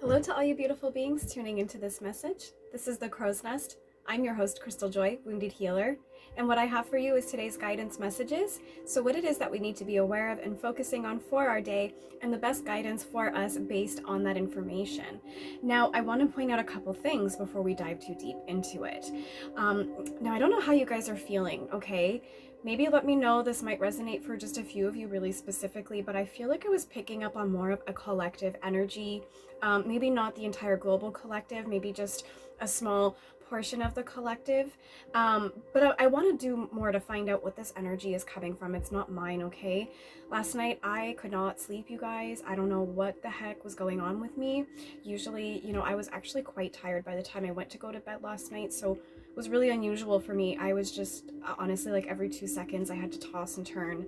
Hello to all you beautiful beings tuning into this message. This is the Crow's Nest. I'm your host, Crystaljoy, Wounded Healer. And what I have for you is today's guidance messages. So what it is that we need to be aware of and focusing on for our day, and the best guidance for us based on that information. Now, I want to point out a couple things before we dive too deep into it. Now, I don't know how you guys are feeling, okay? Maybe let me know, this might resonate for just a few of you really specifically, but I feel like I was picking up on more of a collective energy. Maybe not the entire global collective, maybe just a small portion of the collective. But I want to do more to find out what this energy is coming from. It's not mine, okay? Last night, I could not sleep, you guys. I don't know what the heck was going on with me. Usually, I was actually quite tired by the time I went to go to bed last night, so it was really unusual for me. I was just, honestly, like every 2 seconds, I had to toss and turn.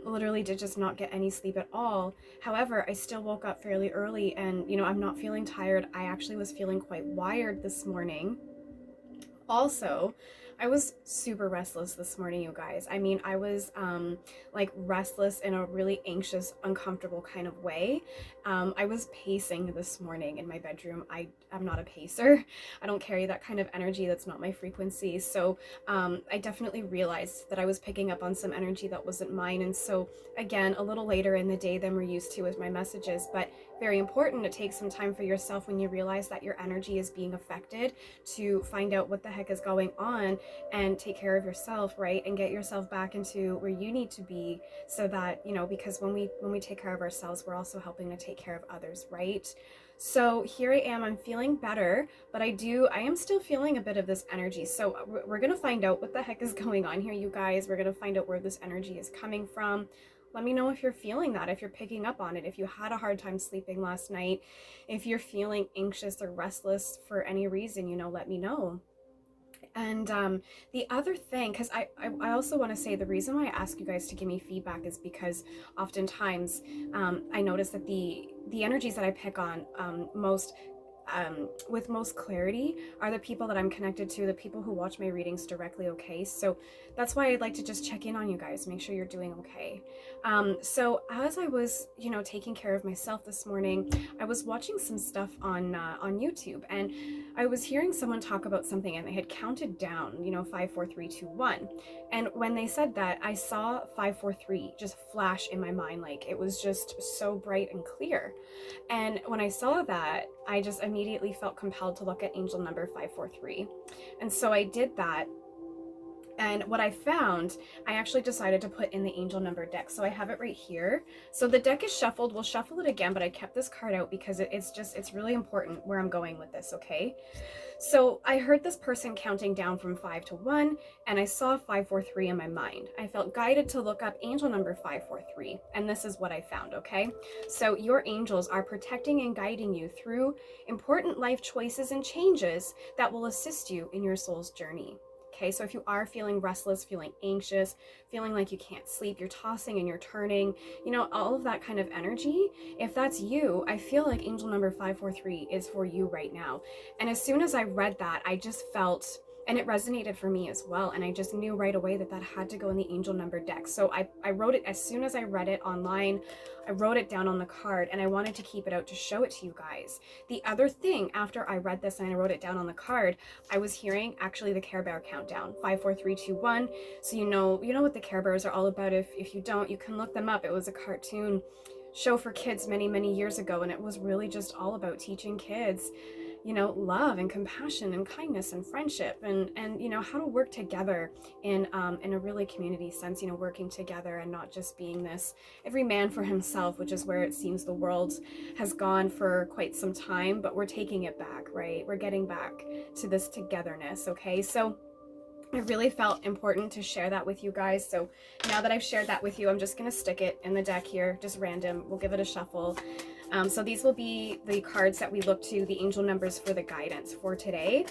Literally did just not get any sleep at all. However, I still woke up fairly early and, I'm not feeling tired. I actually was feeling quite wired this morning. Also, I was super restless this morning, you guys. I mean, I was restless in a really anxious, uncomfortable kind of way. I was pacing this morning in my bedroom. I'm not a pacer. I don't carry that kind of energy. That's not my frequency. So I definitely realized that I was picking up on some energy that wasn't mine. And so again, a little later in the day than we're used to with my messages, but very important to take some time for yourself when you realize that your energy is being affected, to find out what the heck is going on and take care of yourself, right? And get yourself back into where you need to be, so that, because when we take care of ourselves, we're also helping to take care of others, right? So here I am, I'm feeling better, but I am still feeling a bit of this energy. So we're going to find out what the heck is going on here, you guys. We're going to find out where this energy is coming from. Let me know if you're feeling that, if you're picking up on it, if you had a hard time sleeping last night, if you're feeling anxious or restless for any reason, let me know. And the other thing, because I also want to say, the reason why I ask you guys to give me feedback is because oftentimes I notice that the energies that I pick on with most clarity are the people that I'm connected to, the people who watch my readings directly, okay? So that's why I'd like to just check in on you guys, make sure you're doing okay. So as I was, taking care of myself this morning, I was watching some stuff on YouTube, and I was hearing someone talk about something, and they had counted down, 5, 4, 3, 2, 1. And when they said that, I saw 5, 4, 3 just flash in my mind, like it was just so bright and clear. And when I saw that, I just immediately felt compelled to look at angel number 543. And so I did that. And what I found, I actually decided to put in the angel number deck. So I have it right here. So the deck is shuffled. We'll shuffle it again, but I kept this card out because it's really important where I'm going with this, okay? So I heard this person counting down from 5 to 1, and I saw 543 in my mind. I felt guided to look up angel number 543, and this is what I found, okay? So your angels are protecting and guiding you through important life choices and changes that will assist you in your soul's journey. Okay, so if you are feeling restless, feeling anxious, feeling like you can't sleep, you're tossing and you're turning, all of that kind of energy, if that's you, I feel like angel number 543 is for you right now. And as soon as I read that, I just felt, and it resonated for me as well, and I just knew right away that that had to go in the angel number deck. So I wrote it, as soon as I read it online, I wrote it down on the card, and I wanted to keep it out to show it to you guys. The other thing, after I read this and I wrote it down on the card, I was hearing actually the Care Bear countdown, 5, 4, 3, 2, 1. So you know what the Care Bears are all about. If you don't, you can look them up. It was a cartoon show for kids many, many years ago, and it was really just all about teaching kids love and compassion and kindness and friendship, and how to work together in a really community sense, working together and not just being this every man for himself, which is where it seems the world has gone for quite some time. But we're taking it back, right? We're getting back to this togetherness, okay? So I really felt important to share that with you guys. So now that I've shared that with you, I'm just going to stick it in the deck here, just random. We'll give it a shuffle. So these will be the cards that we look to, the angel numbers for the guidance for today.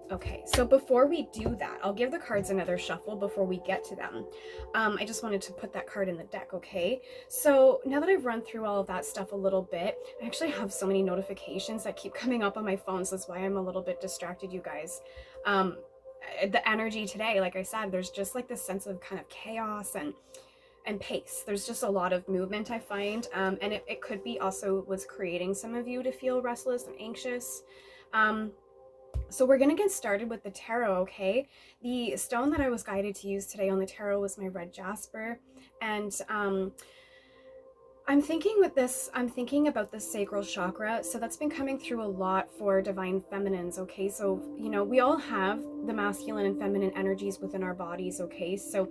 Okay, so before we do that, I'll give the cards another shuffle before we get to them. I just wanted to put that card in the deck, okay? So now that I've run through all of that stuff a little bit, I actually have so many notifications that keep coming up on my phone, so that's why I'm a little bit distracted, you guys. The energy today, like I said, there's just like this sense of kind of chaos and and pace. There's just a lot of movement, I find, and it could be also what's creating some of you to feel restless and anxious. So we're going to get started with the tarot, okay? The stone that I was guided to use today on the tarot was my red jasper, and I'm thinking about the sacral chakra. So that's been coming through a lot for divine feminines, okay? So, you know, we all have the masculine and feminine energies within our bodies, okay? So,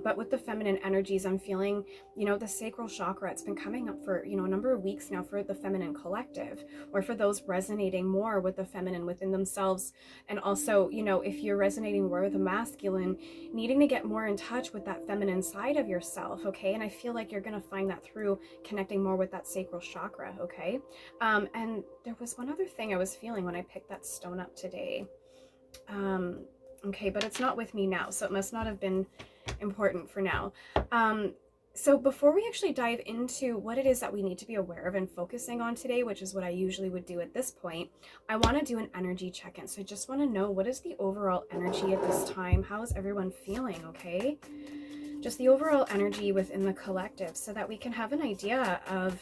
but with the feminine energies, I'm feeling, you know, the sacral chakra, it's been coming up for, you know, a number of weeks now for the feminine collective, or for those resonating more with the feminine within themselves. And also, you know, if you're resonating more with the masculine, needing to get more in touch with that feminine side of yourself, okay? And I feel like you're going to find that through connecting more with that sacral chakra, okay? And there was one other thing I was feeling when I picked that stone up today. Okay, but it's not with me now, so it must not have been important for now. So before we actually dive into what it is that we need to be aware of and focusing on today, which is what I usually would do at this point, I want to do an energy check-in. So I just want to know, what is the overall energy at this time? How is everyone feeling, okay? Just the overall energy within the collective, so that we can have an idea of,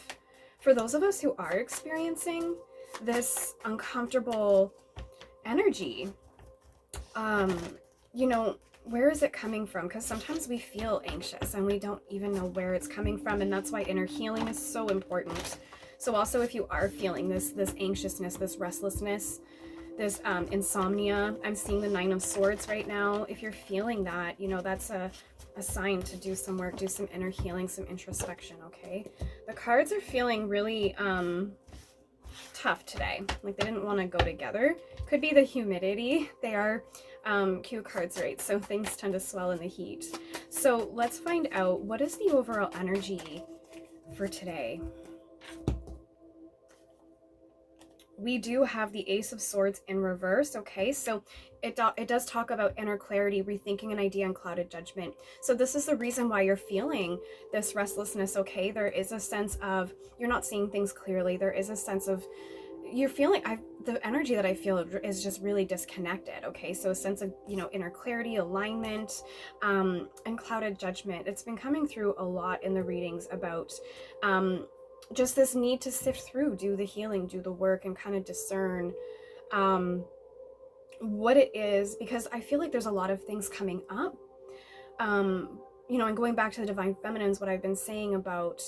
for those of us who are experiencing this uncomfortable energy, you know, where is it coming from? Because sometimes we feel anxious and we don't even know where it's coming from, and that's why inner healing is so important. So also, if you are feeling this anxiousness, this restlessness, this insomnia, I'm seeing the 9 of Swords right now. If you're feeling that, you know, that's a sign to do some work, do some inner healing, some introspection, okay? The cards are feeling really tough today. Like they didn't want to go together. Could be the humidity. They are cue cards, right? So things tend to swell in the heat. So let's find out, what is the overall energy for today? We do have the Ace of Swords in reverse, okay? So it does talk about inner clarity, rethinking an idea, and clouded judgment. So this is the reason why you're feeling this restlessness, okay? There is a sense of you're not seeing things clearly. There is a sense of you're feeling, the energy that I feel is just really disconnected, okay? So a sense of, you know, inner clarity, alignment, and clouded judgment. It's been coming through a lot in the readings about just this need to sift through, do the healing, do the work, and kind of discern what it is, because I feel like there's a lot of things coming up. You know, and going back to the divine feminines, what I've been saying about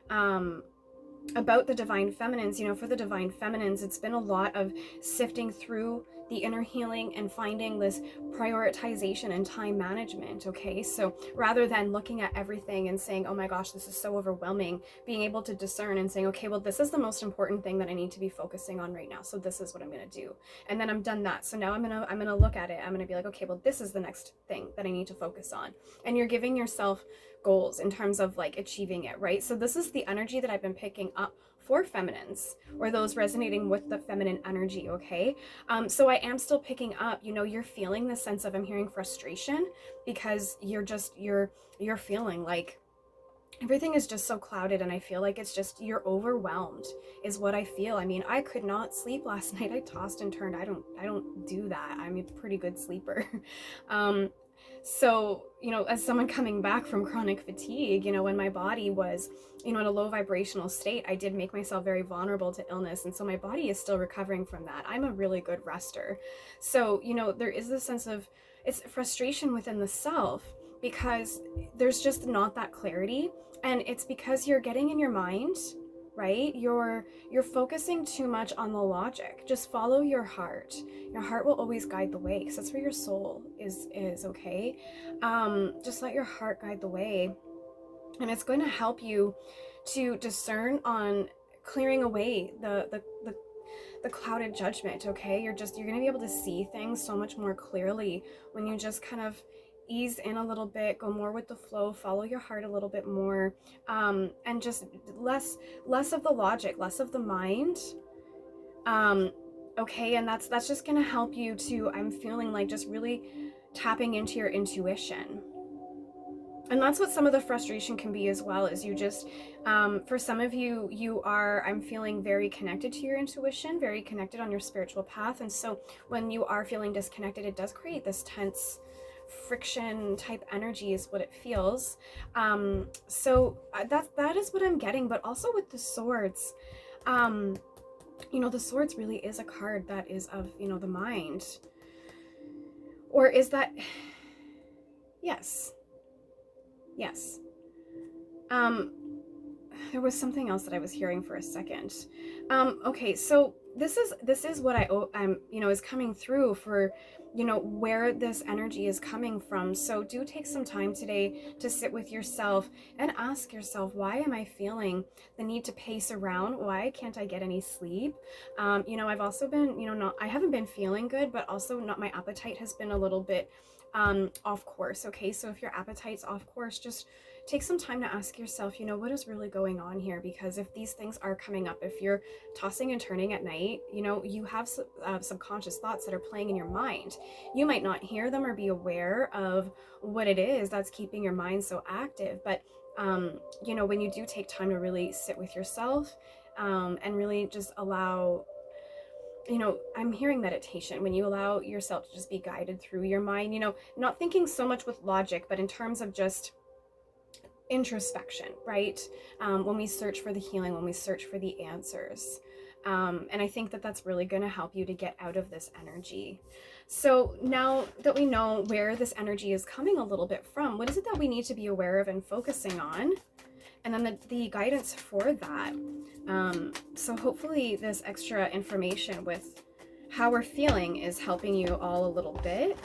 the divine feminines, you know, for the divine feminines, it's been a lot of sifting through the inner healing and finding this prioritization and time management, okay? So rather than looking at everything and saying, oh my gosh, this is so overwhelming, being able to discern and saying, okay, well, this is the most important thing that I need to be focusing on right now, so this is what I'm going to do. And then I'm done that, so now I'm going to look at it. I'm going to be like, okay, well, this is the next thing that I need to focus on. And you're giving yourself goals in terms of like achieving it, right? So this is the energy that I've been picking up for feminines, or those resonating with the feminine energy, okay? So I am still picking up, you know, you're feeling this sense of, I'm hearing frustration, because you're feeling like everything is just so clouded, and I feel like it's just, you're overwhelmed is what I feel. I mean, I could not sleep last night. I tossed and turned. I don't do that. I'm a pretty good sleeper. So, you know, as someone coming back from chronic fatigue, you know, when my body was, you know, in a low vibrational state, I did make myself very vulnerable to illness. And so my body is still recovering from that. I'm a really good rester. So, you know, there is this sense of, it's frustration within the self, because there's just not that clarity. And it's because you're getting in your mind, right? You're focusing too much on the logic. Just follow your heart. Your heart will always guide the way, because that's where your soul is, okay? Just let your heart guide the way, and it's going to help you to discern on clearing away the clouded judgment, okay? You're going to be able to see things so much more clearly when you just kind of ease in a little bit, go more with the flow, follow your heart a little bit more, and just less of the logic, less of the mind, okay? And that's just gonna help you to, I'm feeling like, just really tapping into your intuition. And that's what some of the frustration can be as well, is you just, for some of you are, I'm feeling very connected to your intuition, very connected on your spiritual path. And so when you are feeling disconnected, it does create this tense friction type energy is what it feels. So that is what I'm getting. But also with the swords, you know, the swords really is a card that is of, you know, the mind. Or is that, yes, yes. There was something else that I was hearing for a second. Okay, so this is what you know, is coming through for, you know, where this energy is coming from. So do take some time today to sit with yourself and ask yourself, why am I feeling the need to pace around? Why can't I get any sleep? You know, I've also been, you know, I haven't been feeling good, but also not, my appetite has been a little bit off course. Okay, so if your appetite's off course, just take some time to ask yourself, you know, what is really going on here? Because if these things are coming up, if you're tossing and turning at night, you know, you have subconscious thoughts that are playing in your mind. You might not hear them or be aware of what it is that's keeping your mind so active. But, you know, when you do take time to really sit with yourself and really just allow, you know, I'm hearing meditation, when you allow yourself to just be guided through your mind, you know, not thinking so much with logic, but in terms of just introspection, right? When we search for the healing, when we search for the answers. And I think that that's really going to help you to get out of this energy. So now that we know where this energy is coming a little bit from, what is it that we need to be aware of and focusing on? And then the guidance for that. So hopefully this extra information with how we're feeling is helping you all a little bit.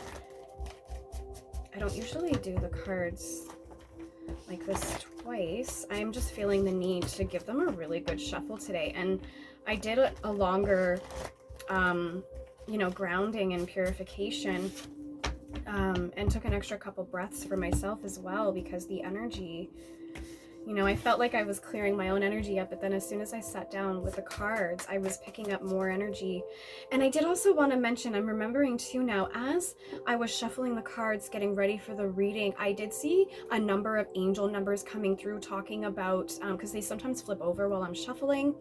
I don't usually do the cards like this twice. I'm just feeling the need to give them a really good shuffle today. And I did a longer, you know, grounding and purification, and took an extra couple breaths for myself as well, because the energy, you know, I felt like I was clearing my own energy up, but then as soon as I sat down with the cards, I was picking up more energy. And I did also want to mention, I'm remembering too now, as I was shuffling the cards, getting ready for the reading, I did see a number of angel numbers coming through talking about, because they sometimes flip over while I'm shuffling,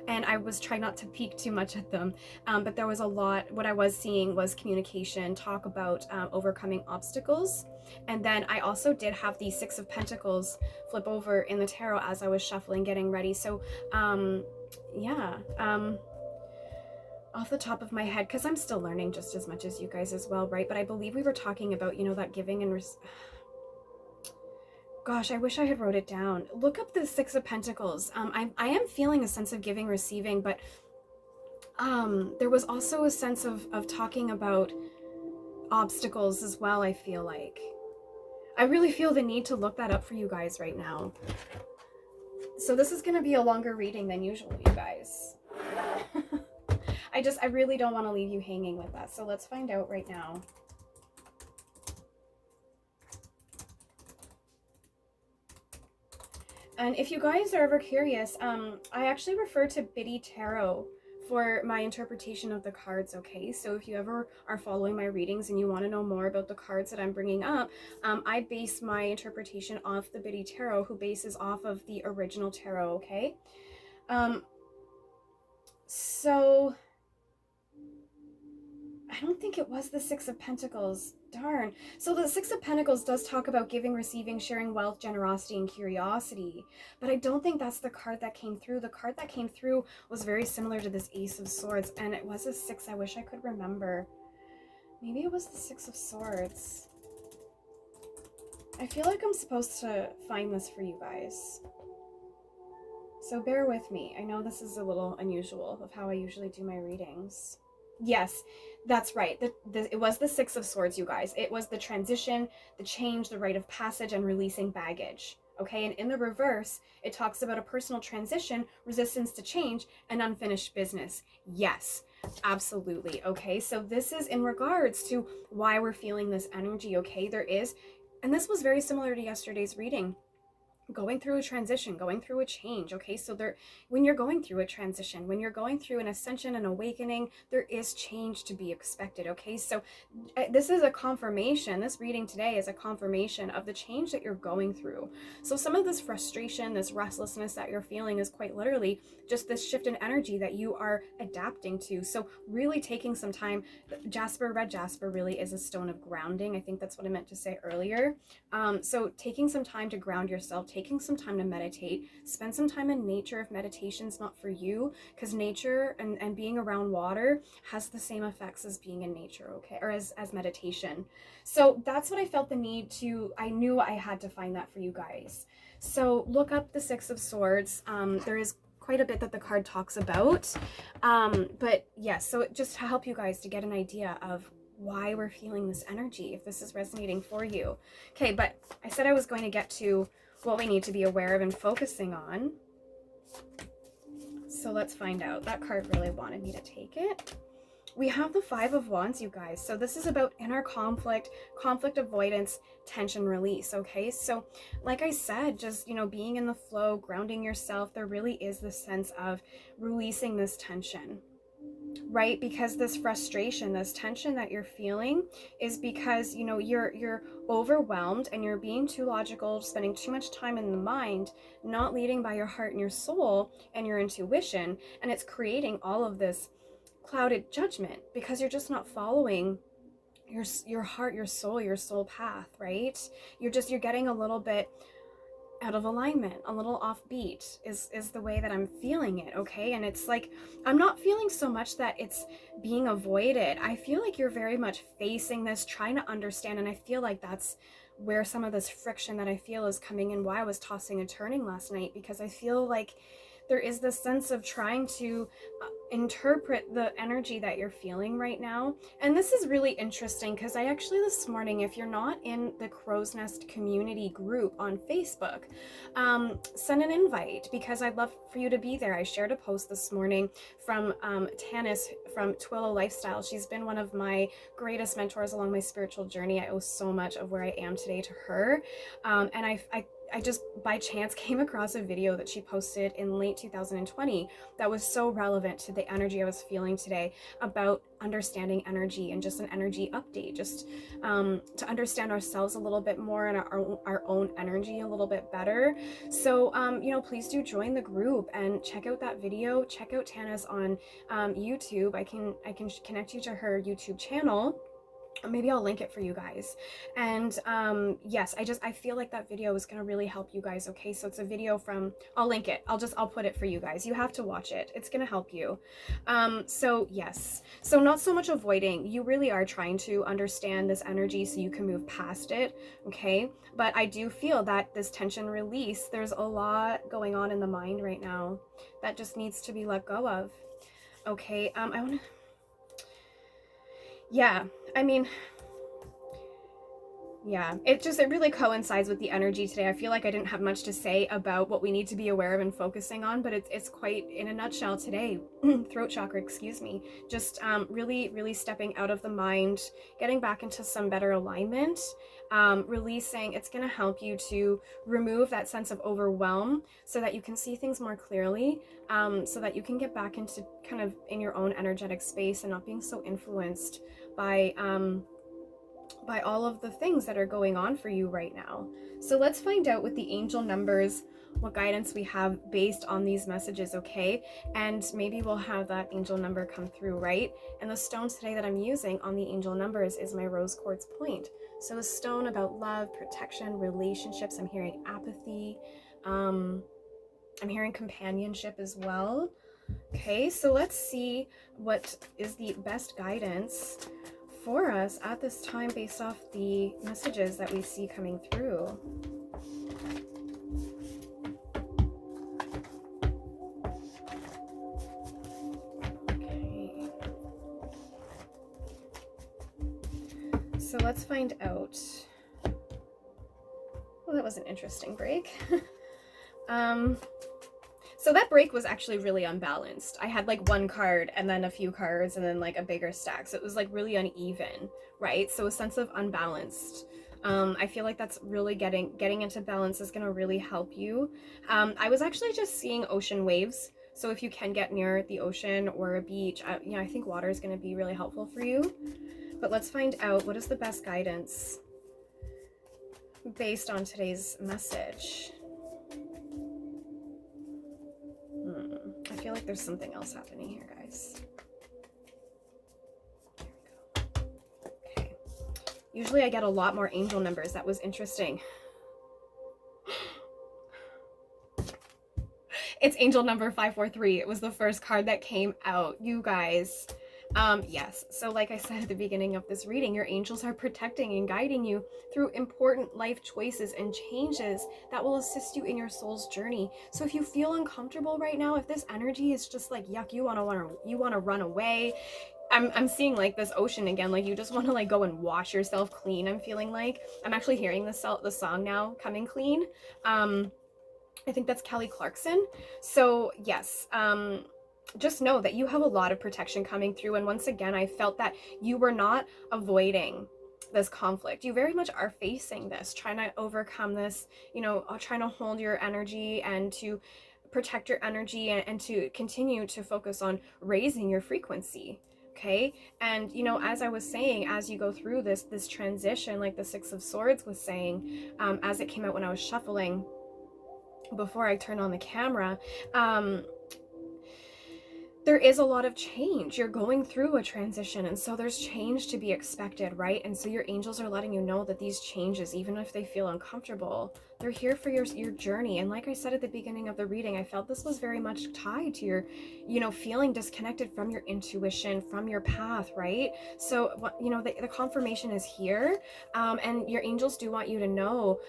and I was trying not to peek too much at them. But there was a lot, what I was seeing was communication, talk about overcoming obstacles. And then I also did have the Six of Pentacles flip over in the tarot as I was shuffling, getting ready. So, yeah, off the top of my head, because I'm still learning just as much as you guys as well, right? But I believe we were talking about, you know, that giving and gosh, I wish I had wrote it down. Look up the Six of Pentacles. I am feeling a sense of giving, receiving, but there was also a sense of talking about obstacles as well, I feel like. I really feel the need to look that up for you guys right now. So this is going to be a longer reading than usual, you guys. I really don't want to leave you hanging with that. So let's find out right now. And if you guys are ever curious, I actually refer to Biddy Tarot for my interpretation of the cards, okay? So if you ever are following my readings and you want to know more about the cards that I'm bringing up, I base my interpretation off the Biddy Tarot, who bases off of the original tarot, okay? So I don't think it was the Six of Pentacles. Darn. So the Six of Pentacles does talk about giving, receiving, sharing wealth, generosity, and curiosity. But I don't think that's the card that came through. The card that came through was very similar to this Ace of Swords. And it was a six. I wish I could remember. Maybe it was the Six of Swords. I feel like I'm supposed to find this for you guys. So bear with me. I know this is a little unusual of how I usually do my readings. Yes, that's right. It was the Six of Swords, you guys. It was the transition, the change, the rite of passage, and releasing baggage. Okay, and in the reverse, it talks about a personal transition, resistance to change, and unfinished business. Yes, absolutely. Okay, so this is in regards to why we're feeling this energy, okay? There is, and this was very similar to yesterday's reading. going through a transition, going through a change. Okay, so when you're going through a transition, when you're going through an ascension, an awakening, there is change to be expected. Okay, so this is a confirmation. This reading today is a confirmation of the change that you're going through. So some of this frustration, this restlessness that you're feeling is quite literally just this shift in energy that you are adapting to. So really taking some time. Jasper, red jasper, really is a stone of grounding. I think that's what I meant to say earlier. So taking some time to ground yourself, taking some time to meditate, spend some time in nature if meditation's not for you, because nature and being around water has the same effects as being in nature, okay, or as meditation. So that's what I felt the need to, I knew I had to find that for you guys. So look up the Six of Swords. There is quite a bit that the card talks about. But yes, so just to help you guys to get an idea of why we're feeling this energy, if this is resonating for you. Okay, but I said I was going to get to what we need to be aware of and focusing on. So let's find out. That card really wanted me to take it. We have the Five of Wands, you guys. So this is about inner conflict, conflict avoidance, tension release, okay? So like I said, just, you know, being in the flow, grounding yourself, there really is this sense of releasing this tension, right? Because this frustration, this tension that you're feeling is because, you know, you're overwhelmed and you're being too logical, spending too much time in the mind, not leading by your heart and your soul and your intuition, and it's creating all of this clouded judgment because you're just not following your heart, your soul path, right? You're getting a little bit out of alignment, a little offbeat is the way that I'm feeling it, okay? And it's like, I'm not feeling so much that it's being avoided. I feel like you're very much facing this, trying to understand, and I feel like that's where some of this friction that I feel is coming in, why I was tossing and turning last night, because I feel like there is this sense of trying to interpret the energy that you're feeling right now. And this is really interesting because I actually this morning, if you're not in the Crow's Nest community group on Facebook, send an invite because I'd love for you to be there. I shared a post this morning from Tanys from Twillow Lifestyle. She's been one of my greatest mentors along my spiritual journey. I owe so much of where I am today to her. And I just by chance came across a video that she posted in late 2020 that was so relevant to the energy I was feeling today about understanding energy and just an energy update, just to understand ourselves a little bit more and our own energy a little bit better. So, you know, please do join the group and check out that video. Check out Tanys on YouTube. I can connect you to her YouTube channel. Maybe I'll link it for you guys. And yes, I feel like that video is going to really help you guys. Okay, so it's a video from, I'll link it. I'll put it for you guys. You have to watch it. It's going to help you. So yes, so not so much avoiding. You really are trying to understand this energy so you can move past it. Okay, but I do feel that this tension release, there's a lot going on in the mind right now that just needs to be let go of. Okay, I want to, yeah, I mean, yeah, it really coincides with the energy today. I feel like I didn't have much to say about what we need to be aware of and focusing on, but it's quite in a nutshell today. Throat chakra, excuse me. Just really stepping out of the mind, getting back into some better alignment, releasing. It's going to help you to remove that sense of overwhelm so that you can see things more clearly, so that you can get back into kind of in your own energetic space and not being so influenced by all of the things that are going on for you right now. So let's find out with the angel numbers what guidance we have based on these messages, okay? And maybe we'll have that angel number come through, right? And the stone today that I'm using on the angel numbers is my rose quartz point. So a stone about love, protection, relationships. I'm hearing apathy. I'm hearing companionship as well. Okay, so let's see what is the best guidance for us at this time based off the messages that we see coming through. Okay. So let's find out. Well, that was an interesting break. So that break was actually really unbalanced. I had like one card and then a few cards and then like a bigger stack. So it was like really uneven, right? So a sense of unbalanced I feel like that's really getting into balance is going to really help you. I was actually just seeing ocean waves. So if you can get near the ocean or a beach, I think water is going to be really helpful for you. But let's find out, what is the best guidance based on today's message? I feel like there's something else happening here, guys. There we go. Okay. Usually I get a lot more angel numbers. That was interesting. It's angel number 543. It was the first card that came out, you guys. Yes, so like I said at the beginning of this reading, your angels are protecting and guiding you through important life choices and changes that will assist you in your soul's journey. So if you feel uncomfortable right now, if this energy is just like, yuck, you want to run away, I'm seeing like this ocean again, like you just want to like go and wash yourself clean. I'm feeling like I'm actually hearing the song now, Coming Clean. I think that's Kelly Clarkson. So yes, just know that you have a lot of protection coming through. And once again, I felt that you were not avoiding this conflict. You very much are facing this, trying to overcome this, trying to hold your energy and to protect your energy and to continue to focus on raising your frequency. Okay. And, as I was saying, as you go through this transition, like the Six of Swords was saying, as it came out when I was shuffling before I turned on the camera, there is a lot of change. You're going through a transition, and so there's change to be expected, right? And so your angels are letting you know that these changes, even if they feel uncomfortable, they're here for your journey. And like I said at the beginning of the reading, I felt this was very much tied to your, feeling disconnected from your intuition, from your path, right? So, the confirmation is here, and your angels do want you to know,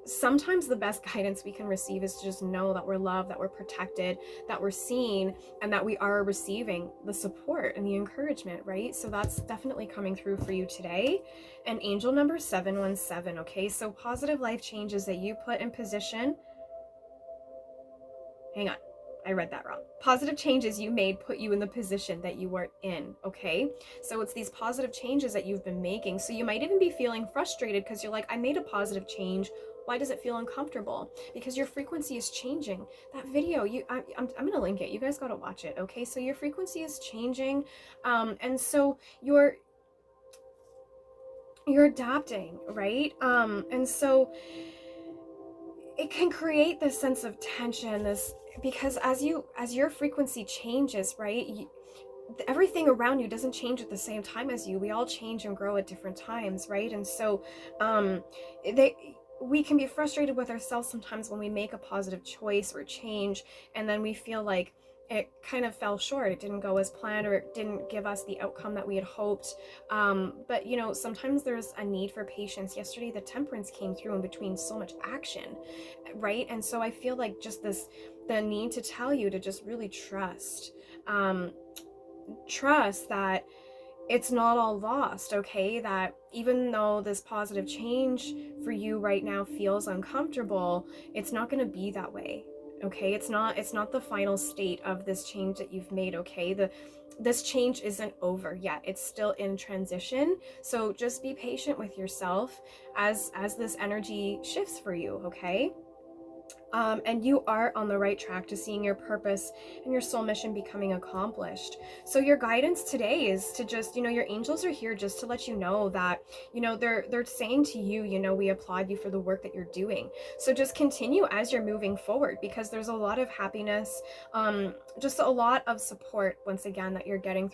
sometimes the best guidance we can receive is to just know that we're loved, that we're protected, that we're seen, and that we are receiving the support and the encouragement, right? So that's definitely coming through for you today. And angel number 717, okay? So positive life changes that you put in position. Hang on. I read that wrong. Positive changes you made put you in the position that you are in, okay? So it's these positive changes that you've been making. So you might even be feeling frustrated because you're like, I made a positive change. Why does it feel uncomfortable? Because your frequency is changing. That video, I'm gonna link it. You guys gotta watch it, okay? So your frequency is changing, and so you're adapting, right? And so it can create this sense of tension, because as your frequency changes, right? Everything around you doesn't change at the same time as you. We all change and grow at different times, right? And so, we can be frustrated with ourselves sometimes when we make a positive choice or change, and then we feel like it kind of fell short. It didn't go as planned, or it didn't give us the outcome that we had hoped. But sometimes there's a need for patience. Yesterday, the Temperance came through in between so much action, right? And so I feel like just the need to tell you to just really trust that it's not all lost, okay? That even though this positive change for you right now feels uncomfortable, it's not going to be that way, okay? It's not the final state of this change that you've made, okay? This change isn't over yet. It's still in transition. So just be patient with yourself as this energy shifts for you, okay? And you are on the right track to seeing your purpose and your soul mission becoming accomplished. So your guidance today is to just, your angels are here just to let you know that, they're saying to you, we applaud you for the work that you're doing. So just continue as you're moving forward, because there's a lot of happiness, just a lot of support, once again, that you're getting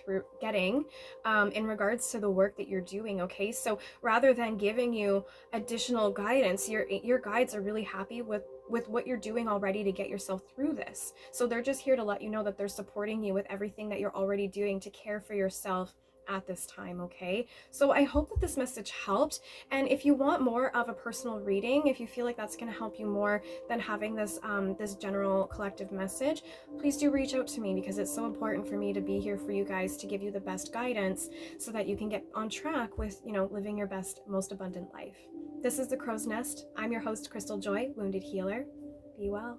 in regards to the work that you're doing, okay? So rather than giving you additional guidance, your guides are really happy with what you're doing already to get yourself through this. So they're just here to let you know that they're supporting you with everything that you're already doing to care for yourself at this time, okay? So I hope that this message helped. And if you want more of a personal reading, if you feel like that's going to help you more than having this this general collective message, please do reach out to me, because it's so important for me to be here for you guys, to give you the best guidance so that you can get on track with, living your best, most abundant life. This is The Crow's Nest. I'm your host, Crystaljoy, Wounded Healer. Be well.